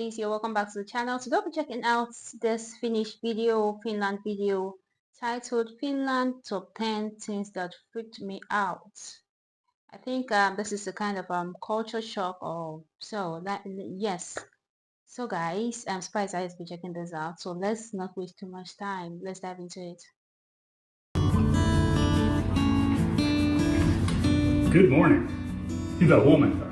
guys, you're welcome back to the channel. Today we'll be checking out this Finnish video, Finland video titled Finland Top 10 Things That Freaked Me Out. I think this is a kind of culture shock or so. Yes. So guys, I'm surprised I be checking this out. So let's not waste too much time. Let's dive into it. Good morning. Hyvää huomenta.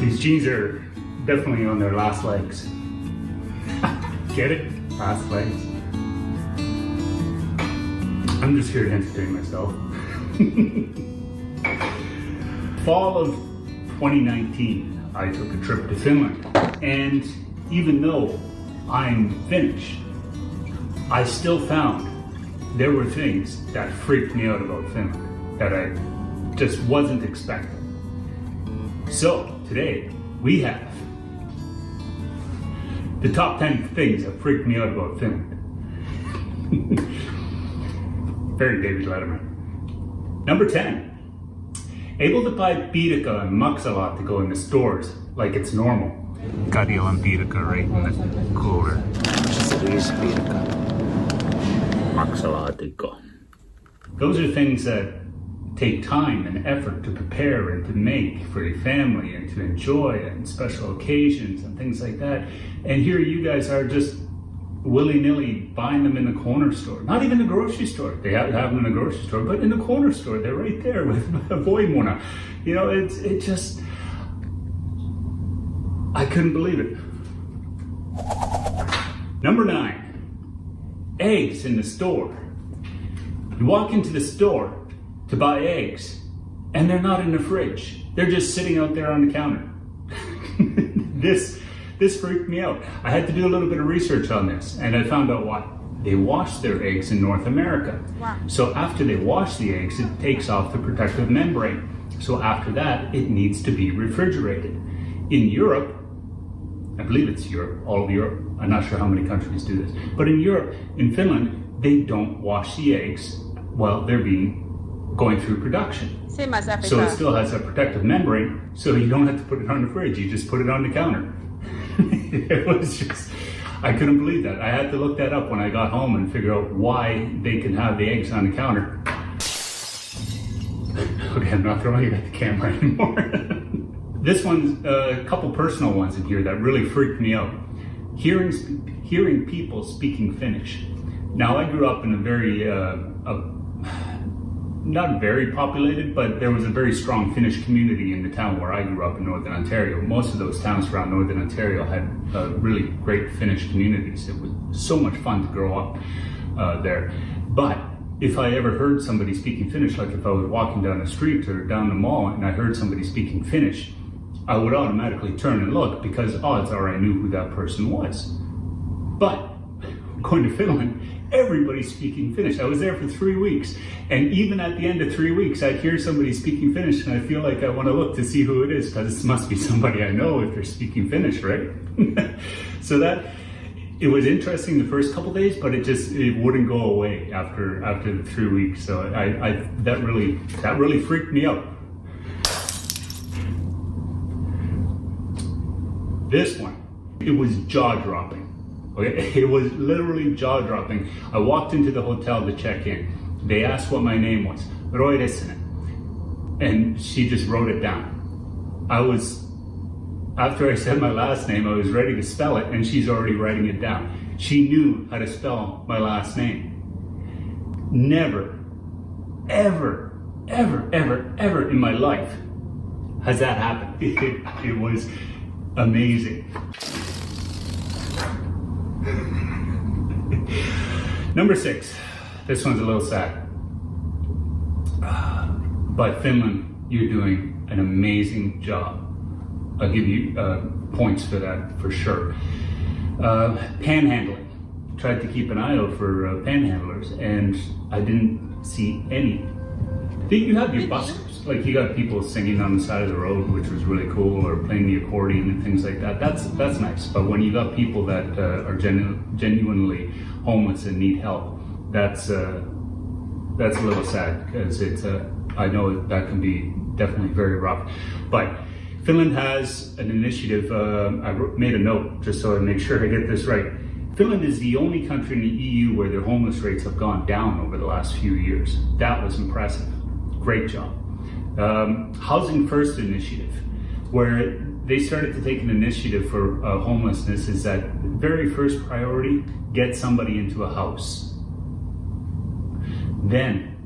These jeans are definitely on their last legs. Get it? Last legs. I'm just here to entertain myself. Fall of 2019, I took a trip to Finland. And even though I'm Finnish, I still found there were things that freaked me out about Finland that I just wasn't expecting. So today we have the top 10 things that freaked me out about Finland. Very David Letterman. Number 10, able to buy piiraka and maksalaatikko in the stores like it's normal. Karjalan piiraka right in the cooler. Maksalaatikko. Those are things that take time and effort to prepare and to make for your family and to enjoy and special occasions and things like that. And here you guys are just willy-nilly buying them in the corner store. Not even the grocery store. They have them in the grocery store, but in the corner store, they're right there with voimuna. You know, it just, I couldn't believe it. Number 9, eggs in the store. You walk into the store to buy eggs, and they're not in the fridge. They're just sitting out there on the counter. This freaked me out. I had to do a little bit of research on this, and I found out why. They wash their eggs in North America. Wow. So after they wash the eggs, it takes off the protective membrane. So after that, it needs to be refrigerated. In Europe, I believe it's Europe, all of Europe, I'm not sure how many countries do this, but in Europe, in Finland, they don't wash the eggs while they're going through production. Same as Africa. So it still has a protective membrane, so you don't have to put it on the fridge, you just put it on the counter. It was just, I couldn't believe that. I had to look that up when I got home and figure out why they can have the eggs on the counter. Okay, I'm not throwing it at the camera anymore. This one's a couple personal ones in here that really freaked me out. Hearing people speaking Finnish. Now I grew up in a very, not very populated, but there was a very strong Finnish community in the town where I grew up in Northern Ontario. Most of those towns around Northern Ontario had really great Finnish communities. It was so much fun to grow up there. But if I ever heard somebody speaking Finnish, like if I was walking down the street or down the mall and I heard somebody speaking Finnish, I would automatically turn and look because odds are I knew who that person was. But going to Finland, everybody's speaking Finnish. I was there for 3 weeks, and even at the end of 3 weeks, I hear somebody speaking Finnish, and I feel like I want to look to see who it is, because it must be somebody I know if they're speaking Finnish, right? So it was interesting the first couple days, but it wouldn't go away after the 3 weeks. So that really freaked me out. This one, it was jaw-dropping. Okay, it was literally jaw-dropping. I walked into the hotel to check in. They asked what my name was, Roy Ressinen, and she just wrote it down. After I said my last name, I was ready to spell it, and she's already writing it down. She knew how to spell my last name. Never, ever, ever, ever, ever in my life has that happened. It was amazing. Number 6, this one's a little sad. But Finland, you're doing an amazing job. I'll give you points for that for sure. Panhandling. Tried to keep an eye out for panhandlers, and I didn't see any. You have your buskers, like you got people singing on the side of the road, which was really cool, or playing the accordion and things like that. That's nice. But when you got people that are genuinely homeless and need help, that's a little sad, because I know that can be definitely very rough. But Finland has an initiative. I made a note just so I make sure I get this right. Finland is the only country in the EU where their homeless rates have gone down over the last few years. That was impressive. Great job. Housing First initiative, where they started to take an initiative for homelessness, is that very first priority, get somebody into a house. Then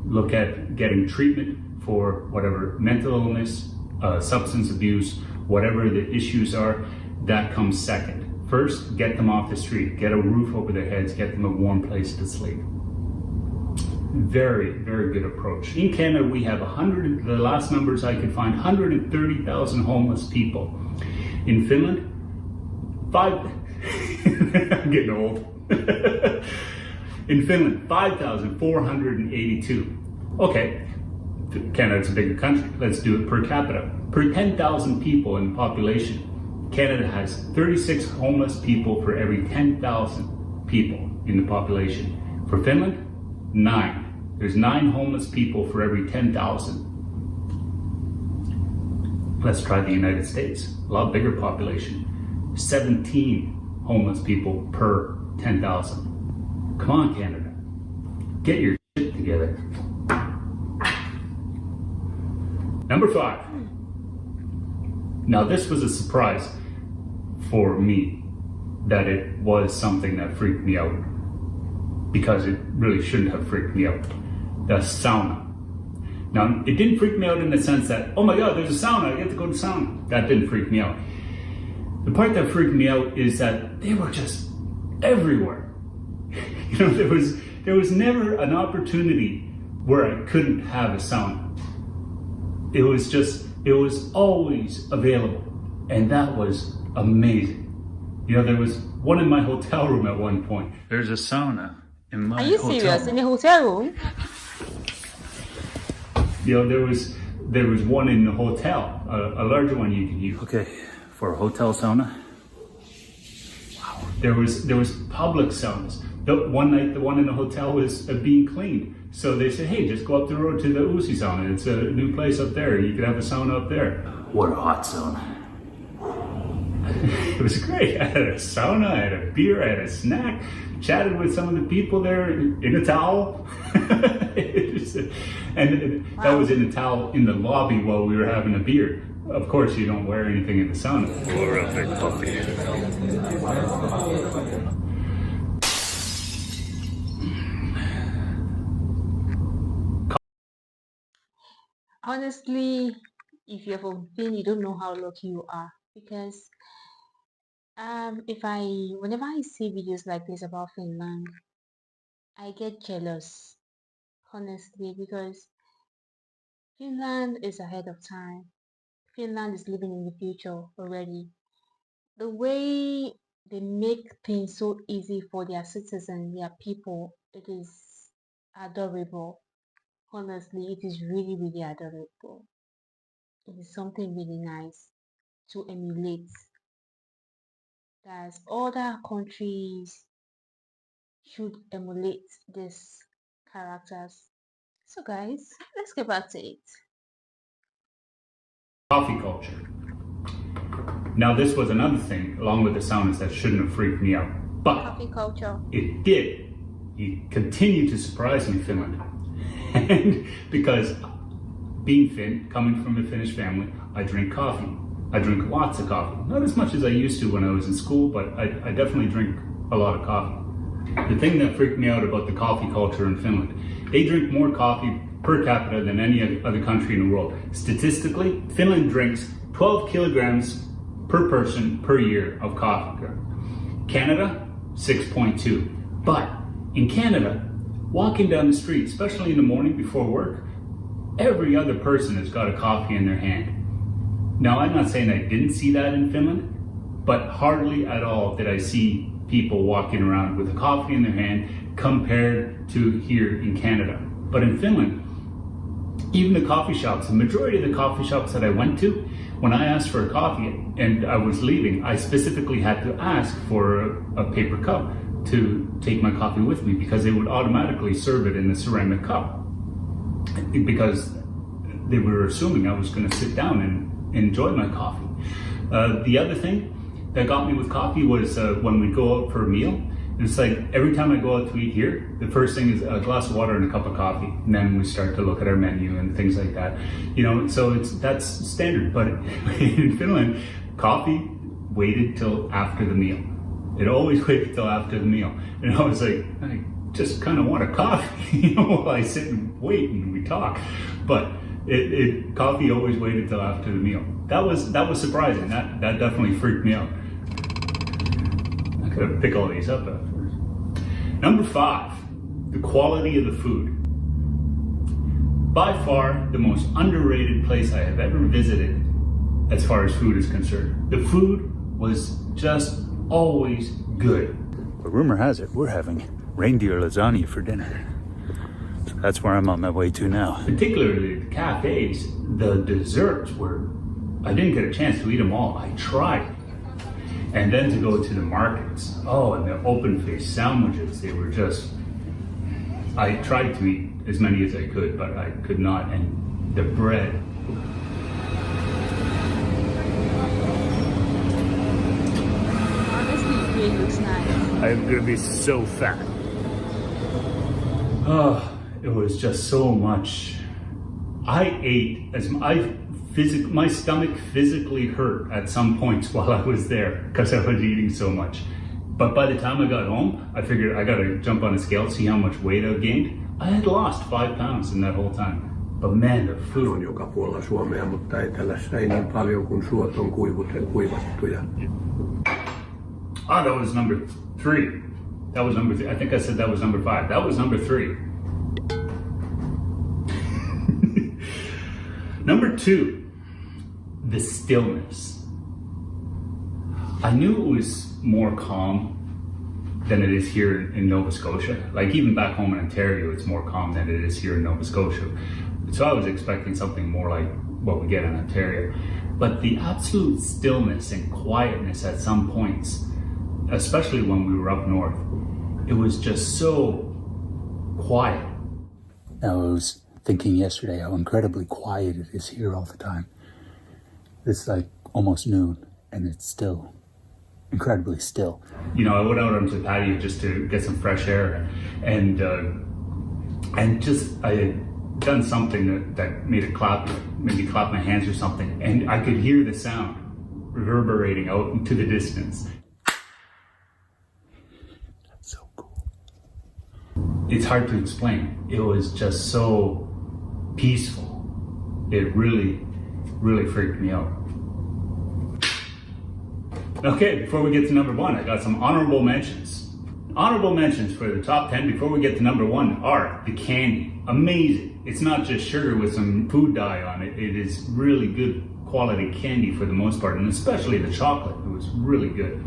look at getting treatment for whatever mental illness, substance abuse, whatever the issues are, that comes second. First, get them off the street, get a roof over their heads, get them a warm place to sleep. Very, very good approach. In Canada, we have the last numbers I could find, 130,000 homeless people. In Finland, I'm getting old. In Finland, 5,482. Okay, Canada's a bigger country. Let's do it per capita. Per 10,000 people in the population, Canada has 36 homeless people for every 10,000 people in the population. For Finland, 9. There's 9 homeless people for every 10,000. Let's try the United States. A lot bigger population. 17 homeless people per 10,000. Come on, Canada. Get your shit together. Number 5. Now this was a surprise for me that it was something that freaked me out, because it really shouldn't have freaked me out. The sauna. Now, it didn't freak me out in the sense that, oh my God, there's a sauna, I get to go to sauna. That didn't freak me out. The part that freaked me out is that they were just everywhere. You know, there was never an opportunity where I couldn't have a sauna. It was always available, and that was amazing. You know, there was one in my hotel room at one point. There's a sauna in my hotel room. Are you serious? In the hotel room? You know, there was one in the hotel, a larger one you could use. Okay, for a hotel sauna. Wow. There was public saunas. One night, the one in the hotel was being cleaned. So they said, hey, just go up the road to the Uzi sauna. It's a new place up there. You could have a sauna up there. What a hot sauna. It was great. I had a sauna, I had a beer, I had a snack, chatted with some of the people there in a towel. And that was in a towel in the lobby while we were having a beer. Of course, you don't wear anything in the sauna. Pour up a coffee. Honestly, if you're from Finland, you don't know how lucky you are, because whenever I see videos like this about Finland, I get jealous, honestly, because Finland is ahead of time. Finland is living in the future already. The way they make things so easy for their citizens, their people, it is adorable. Honestly, it is really, really adorable. It is something really nice to emulate, that other countries should emulate these characters. So guys, let's get back to it. Coffee culture. Now this was another thing, along with the saunas, that shouldn't have freaked me out. But Coffee culture. It did. It continued to surprise me, Finland. And because being Finn, coming from a Finnish family, I drink coffee. I drink lots of coffee. Not as much as I used to when I was in school, but I definitely drink a lot of coffee. The thing that freaked me out about the coffee culture in Finland, they drink more coffee per capita than any other country in the world. Statistically, Finland drinks 12 kilograms per person per year of coffee. Canada, 6.2. But in Canada, walking down the street, especially in the morning before work, every other person has got a coffee in their hand. Now, I'm not saying I didn't see that in Finland, but hardly at all did I see people walking around with a coffee in their hand compared to here in Canada. But in Finland, even the coffee shops, the majority of the coffee shops that I went to, when I asked for a coffee and I was leaving, I specifically had to ask for a paper cup to take my coffee with me, because they would automatically serve it in the ceramic cup, because they were assuming I was going to sit down enjoy my coffee. The other thing that got me with coffee was when we go out for a meal. It's like every time I go out to eat here, the first thing is a glass of water and a cup of coffee, and then we start to look at our menu and things like that. You know, so that's standard. But in Finland, coffee waited till after the meal. It always waited till after the meal, and I was like, I just kind of want a coffee, you know, while I sit and wait and we talk. But coffee always waited till after the meal. That was surprising. That definitely freaked me out. I could pick all these up afterwards. Number 5, the quality of the food. By far the most underrated place I have ever visited as far as food is concerned. The food was just always good. But rumor has it we're having reindeer lasagna for dinner. So that's where I'm on my way to now. Particularly the cafes, the desserts I didn't get a chance to eat them all. I tried. And then to go to the markets, and the open-faced sandwiches, they were just, I tried to eat as many as I could, but I could not. And the bread. Honestly, it looks nice. I'm gonna be so fat. It was just so much. My stomach physically hurt at some points while I was there because I was eating so much. But by the time I got home, I figured I gotta jump on a scale, see how much weight I've gained. I had lost 5 pounds in that whole time. But man, the food. On joka puolella Suomea, mutta etelässä ei niin paljon, kun suot on kuivattuja. That was number 3. That was number 3. I think I said that was number 5. That was number 3. Number 2, the stillness. I knew it was more calm than it is here in Nova Scotia. Like even back home in Ontario, it's more calm than it is here in Nova Scotia. So I was expecting something more like what we get in Ontario. But the absolute stillness and quietness at some points, especially when we were up north, it was just so quiet. Now I was thinking yesterday how incredibly quiet it is here all the time. It's like almost noon and it's still incredibly still. You know, I went out onto the patio just to get some fresh air, and just I had done something that made it maybe clap my hands or something, and I could hear the sound reverberating out into the distance. That's so cool. It's hard to explain. It was just so peaceful. It really, really freaked me out. Okay, before we get to number 1, I got some honorable mentions. Honorable mentions for the top 10 before we get to number 1 are the candy. Amazing. It's not just sugar with some food dye on it. It is really good quality candy for the most part, and especially the chocolate. It was really good.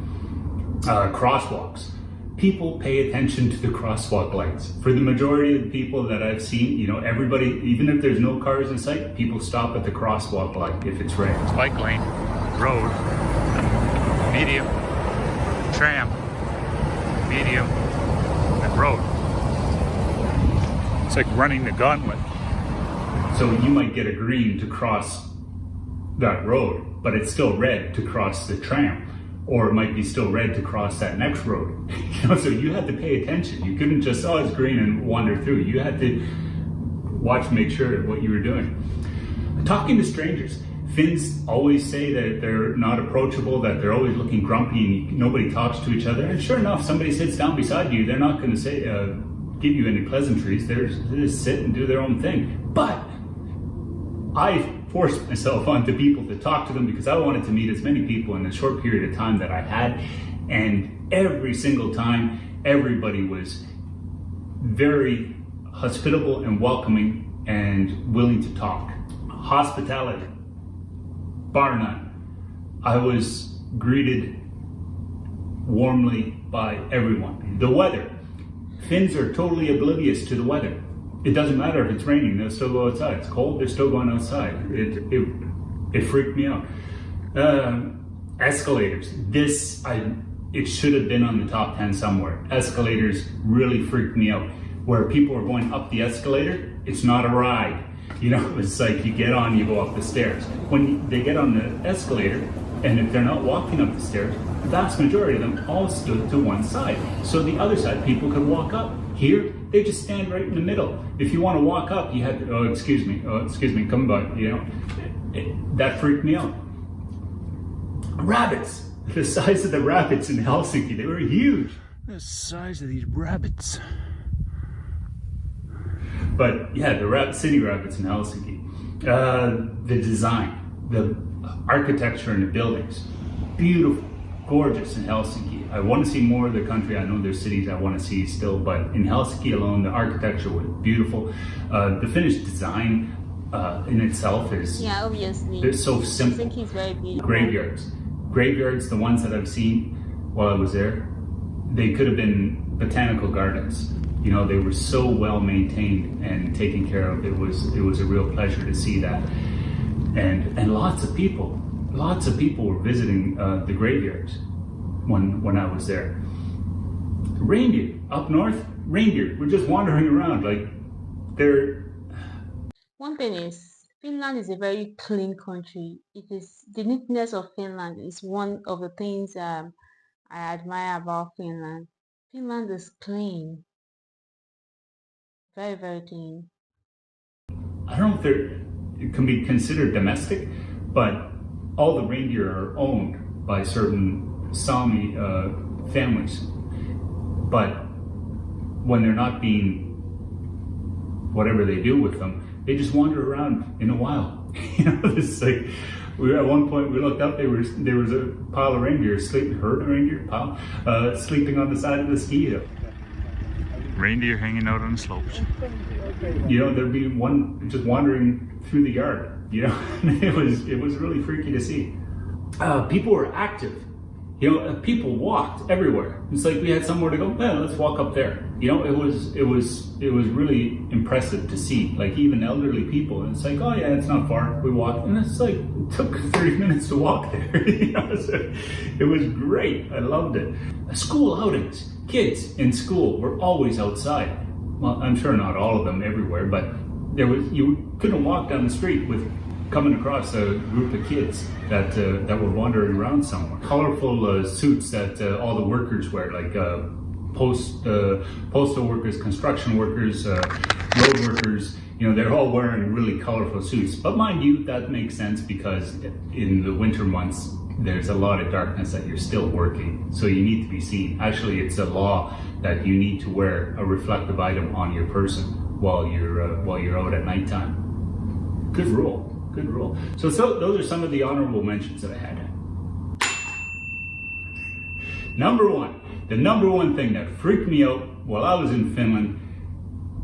Crosswalks. People pay attention to the crosswalk lights. For the majority of the people that I've seen, you know, everybody, even if there's no cars in sight, people stop at the crosswalk light if it's red. Bike lane, road, medium, tram, medium, and road. It's like running the gauntlet. So you might get a green to cross that road, but it's still red to cross the tram. Or it might be still red to cross that next road. You know, so you had to pay attention. You couldn't just, it's green and wander through. You had to watch, make sure of what you were doing. Talking to strangers. Finns always say that they're not approachable, that they're always looking grumpy and nobody talks to each other. And sure enough, somebody sits down beside you, they're not going to say, give you any pleasantries. They just sit and do their own thing. But I forced myself onto people to talk to them because I wanted to meet as many people in a short period of time that I had. And every single time, everybody was very hospitable and welcoming and willing to talk. Hospitality, bar none. I was greeted warmly by everyone. The weather. Finns are totally oblivious to the weather. It doesn't matter if it's raining, they'll still go outside. It's cold, they're still going outside. It freaked me out. Escalators. It should have been on the top 10 somewhere. Escalators really freaked me out. Where people are going up the escalator, it's not a ride. You know, it's like you get on, you go up the stairs. When they get on the escalator, and if they're not walking up the stairs, the vast majority of them all stood to one side. So the other side, people could walk up. Here, they just stand right in the middle. If you want to walk up, you had to, oh, excuse me, come by, you know. That freaked me out. Rabbits, the size of the rabbits in Helsinki, they were huge. The size of these rabbits. But yeah, the city rabbits in Helsinki. The design, the architecture in the buildings, beautiful, gorgeous in Helsinki. I want to see more of the country. I know there's cities I want to see still, but in Helsinki alone, the architecture was beautiful. The Finnish design in itself is, Yeah, obviously. they're so simple. Helsinki is very beautiful. Graveyards, the ones that I've seen while I was there, they could have been botanical gardens. You know, they were so well maintained and taken care of. It was a real pleasure to see that. And lots of people were visiting the graveyards when I was there. Reindeer up north, reindeer were just wandering around like they're. One thing is, Finland is a very clean country. The neatness of Finland is one of the things I admire about Finland. Finland is clean, very, very clean. I don't know if it can be considered domestic, but all the reindeer are owned by certain Sami families. But when they're not being whatever they do with them, they just wander around in the wild. You know, it's like at one point we looked up. There was a pile of reindeer sleeping on the side of the ski hill. Reindeer hanging out on the slopes. You know, there'd be one just wandering through the yard. You know, it was really freaky to see. People were active. You know, people walked everywhere. It's like we had somewhere to go. Man, let's walk up there. You know, it was really impressive to see. Like even elderly people. And it's like, oh yeah, it's not far. We walked, and it's like it took 30 minutes to walk there. You know, so it was great. I loved it. School outings. Kids in school were always outside. Well, I'm sure not all of them everywhere, but you couldn't walk down the street with coming across a group of kids that were wandering around somewhere. Colorful suits that all the workers wear, like postal workers, construction workers, road workers. You know, they're all wearing really colorful suits. But mind you, that makes sense because in the winter months, there's a lot of darkness that you're still working, so you need to be seen. Actually, it's a law that you need to wear a reflective item on your person while you're out at nighttime. Good rule. So those are some of the honorable mentions that I had. The number one thing that freaked me out while I was in Finland,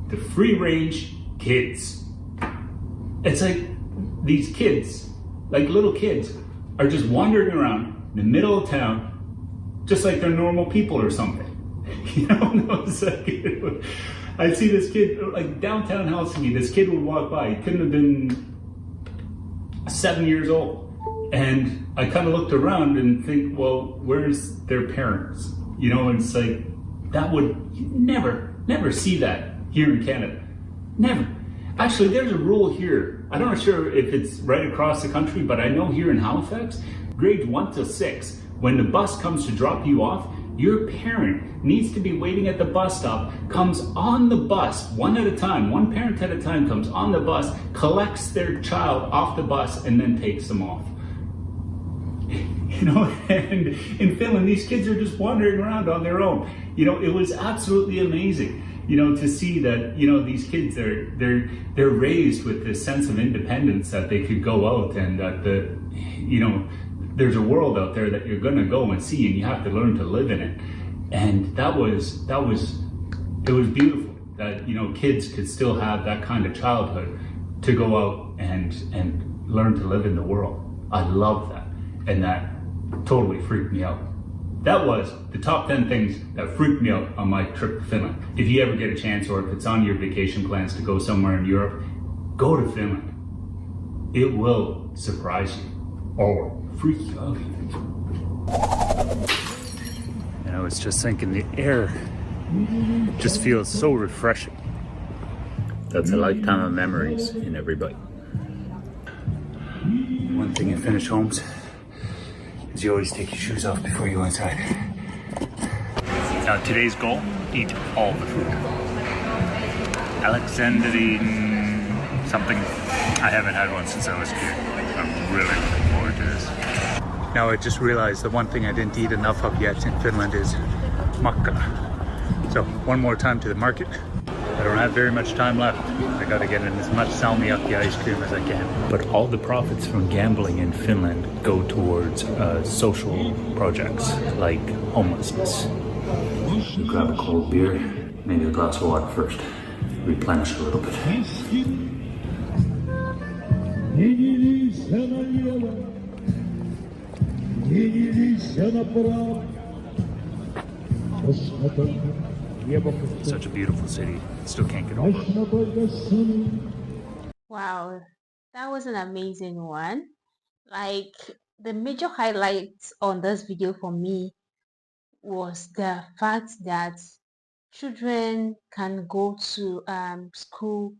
the free-range kids. It's like these kids, like little kids, are just wandering around in the middle of town, just like they're normal people or something. You know, it's like, I see this kid, like downtown Helsinki, this kid would walk by. He couldn't have been 7 years old. And I kind of looked around and think, well, where's their parents? You know, it's like, that would never see that here in Canada. Never. Actually, there's a rule here. I'm not sure if it's right across the country, but I know here in Halifax, grades 1 to 6, when the bus comes to drop you off, your parent needs to be waiting at the bus stop, comes on the bus, one parent at a time comes on the bus, collects their child off the bus, and then takes them off. You know, and in Finland, these kids are just wandering around on their own. You know, it was absolutely amazing. You know, to see that, you know, these kids they're raised with this sense of independence that they could go out and that there's a world out there that you're gonna go and see and you have to learn to live in it. And it was beautiful that, you know, kids could still have that kind of childhood to go out and learn to live in the world. I love that, and that totally freaked me out. That was the top 10 things that freaked me out on my trip to Finland. If you ever get a chance, or if it's on your vacation plans to go somewhere in Europe, go to Finland. It will surprise you or freak you out. You know, it's just thinking the air just feels so refreshing. That's a lifetime of memories in every bite. One thing in Finnish homes is you always take your shoes off before you go inside. Now today's goal, eat all the food. Alexandrine something. I haven't had one since I was a kid. I'm really looking forward to this. Now I just realized the one thing I didn't eat enough of yet in Finland is makkara. So one more time to the market. I don't have very much time left. I gotta get in as much salmiakki ice cream as I can. But all the profits from gambling in Finland go towards social projects like homelessness. So grab a cold beer, maybe a glass of water first. Replenish a little bit. Such a beautiful city. Still can't get over it. Wow, that was an amazing one. Like, the major highlights on this video for me was the fact that children can go to school,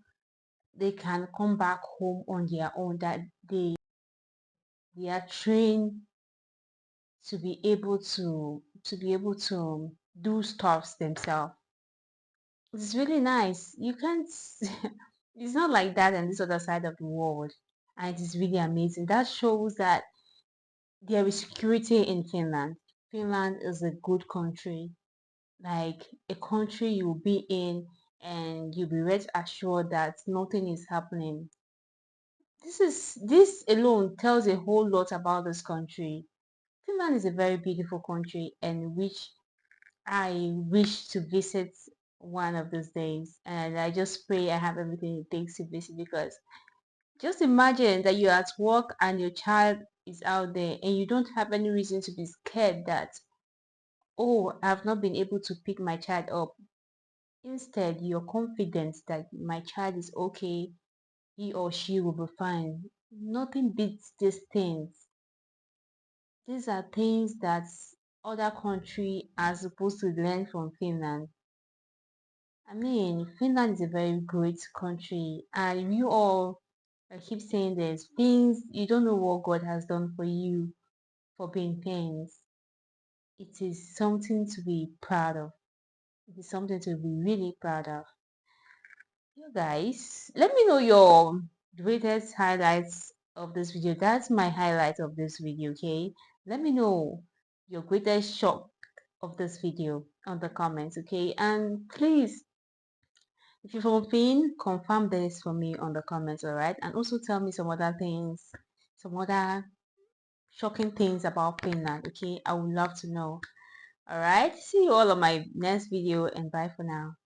they can come back home on their own, that they are trained to be able to do stuffs themselves. It's really nice. You can't it's not like that on this other side of the world, and it is really amazing. That shows that there is security in Finland. Finland is a good country, like a country you'll be in and you'll be rest assured that nothing is happening. This alone tells a whole lot about this country. Finland is a very beautiful country and which I wish to visit one of these days. And I just pray I have everything it takes to visit, because just imagine that you're at work and your child is out there and you don't have any reason to be scared that, oh, I've not been able to pick my child up. Instead, you're confident that my child is okay, he or she will be fine. Nothing beats these things. These are things that other country are supposed to learn from Finland. I mean, Finland is a very great country, and you all, I keep saying this, things you don't know what God has done for you for being Finns. It is something to be proud of. It is something to be really proud of. You guys, let me know your greatest highlights of this video. That's my highlight of this video, okay? Let me know your greatest shock of this video on the comments, okay? And please, if you're from Finn, confirm this for me on the comments, alright? And also tell me some other things, some other shocking things about Finland, okay? I would love to know. Alright, see you all on my next video, and bye for now.